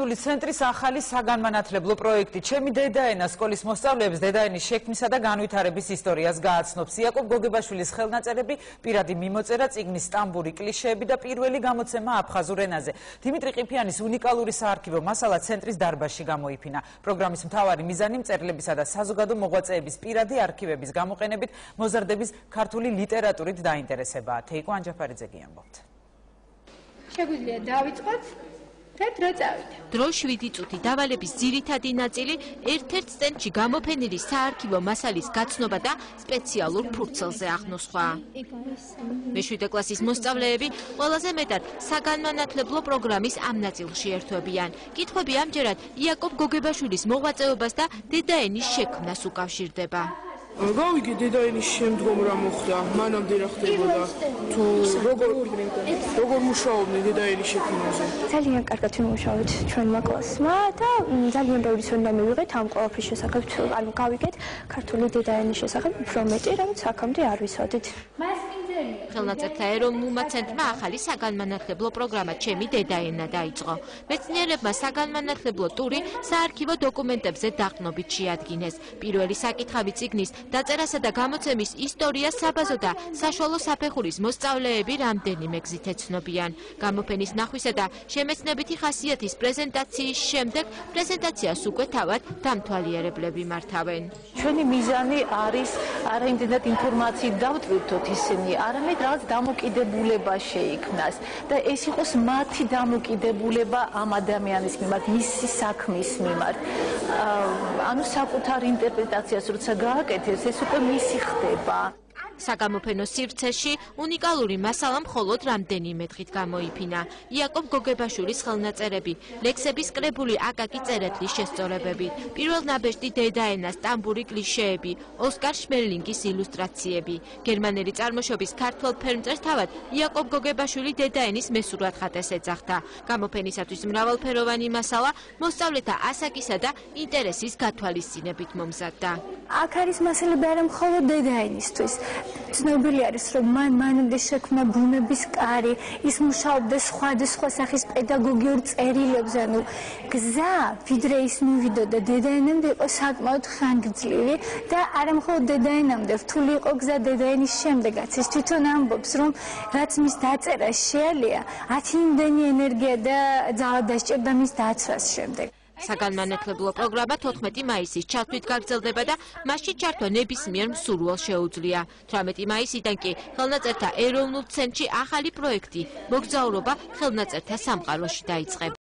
გოგებაშვილის ცენტრის ახალი საგანმანათლებლო პროექტი ჩემი დედაენა სკოლის მოსწავლეებს დედაენის შექმნისა და განვითარების ისტორიას გააცნობს. იაკობ გოგებაშვილის ხელნაწერები, პირადი მიმოწერა, წიგნის სტამბური კლიშეები და პირველი გამოცემა აფხაზურ ენაზე. დიმიტრი ყიფიანის უნიკალური საარქივო მასალა ცენტრის დარბაზში გამოიფინა. პროგრამის მთავარი მიზანი მწერლებისა და საზოგადო მოღვაწეების პირადი არქივების გამოყენებით მოზარდების ქართული ლიტერატურით დაინტერესებაა. თეიკო ანჯაფარიძე გიამბობთ. შეგვიძლია დავიწყოთ და დრო წავიდა. დრო 7 წუთი დავალების ძირითადი ნაწილი ერთ-ერთ სტენდში გამოფენილი საარქივო მასალის გაცნობა და სპეციალურ ფურცელზე აღნოსხვა. მე-7 კლასის მოსწავლეები ყველაზე მეტად საგანმანათლებლო პროგრამის ამ ნაწილში ერთვებიან. კითხვები ამჯერად იაკობ გოგებაშვილის მოღვაწეობას და დედაენის შექმნას უკავშირდება. გავიგე დედაენის შემდგომ რა მოხდა, მანამდე რა ხდებოდა, თუ როგორ მუშაობდნენ დედაენის შექმნაზე. ძალიან კარგად ვიმუშავეთ ჩვენმა კლასმა და ძალიან ბევრი ცოდნა მივიღეთ ამ ყველაფრის შესახებ, ანუ გავიგეთ ქართული დედაენის შესახებ უფრო მეტი, რაც აქამდე არ ვიცოდით. ხელნაწერთა ეროვნულმა ცენტრმა ახალი საგანმანათლებლო პროგრამა ჩემი დედაენა დაიწყო. მეცნიერებმა საგანმანათლებლო ტური საარქივო დოკუმენტებზე დაყრდნობით შეადგინეს. პირველი საკითხავი წიგნის დაწერასა და გამოცემის ისტორია საბაზო და საშუალო საფეხურის მოსწავლეები რამდენიმე გზით ეცნობიან. გამოფენის ნახვისა და შემეცნებითი ხასიათის პრეზენტაციის შემდეგ პრეზენტაციას უკვე თავად დამთვალიერებლები მართავენ. ჩვენი მიზანი არის არა იმდენად ინფორმაციით დავტვირთოთ ისინი, არამედ რაღაც დამოკიდებულება შეიქმნას და ეს იყოს მათი დამოკიდებულება ამ ადამიანის მიმართ, მისი საქმის მიმართ. ანუ საკუთარ ინტერპრეტაციას როცა გააკეთეს, ეს უკვე მისი ხდება. საგამოფენო სივრცეში უნიკალური მასალა მხოლოდ რამდენიმე დღით გამოიფინა. იაკობ გოგებაშვილის ხელნაწერები, ლექსების კრებული აკაკი წერეთლის შესწორებებით, პირველ ნაბეჭდი დედაენა, სტამბური კლიშეები, ოსკარ შმერლინგის ილუსტრაციები. გერმანელი წარმოშობის ქართველ ფერმწერს თავად იაკობ გოგებაშვილი დედაენის მესურვად ხატეს ეძახდა. გამოფენისათვის მრავალფეროვანი მასალა მოსწავლეთა ასაკისა და ინტერესის გათვალისწინებით მომზადდა. აქ არის მასალები არა მხოლოდ დედაენისთვის. ცნობილი არის, რომ მანამდე შექმნა ბუნების კარი, ის მუშაობდა სხვადასხვა სახის პედაგოგიურ წერილებზე, ანუ გზა, ვიდრე ის მივიდოდა დედაენამდე, იყო საკმაოდ ხანგრძლივი და არა მხოლოდ დედაენამდე, რთული იყო გზა დედაენის შემდეგაც. ის თვითონ ამბობს, რომ რაც მის დაწერას შეალია, 10 იმდენი ენერგია და ძალა დასჭირდა მის დაცვას შემდეგ. საგანმანათლებლო პროგრამა 14 მაისის ჩათვლით გაგრძელდება და მასში ჩართვა ნებისმიერ მსურველს შეუძლია. 18 მაისიდან კი ხელნაწერთა ეროვნულ ცენტრში ახალი პროექტი მოგზაურობა ხელნაწერთა სამყაროში დაიწყება.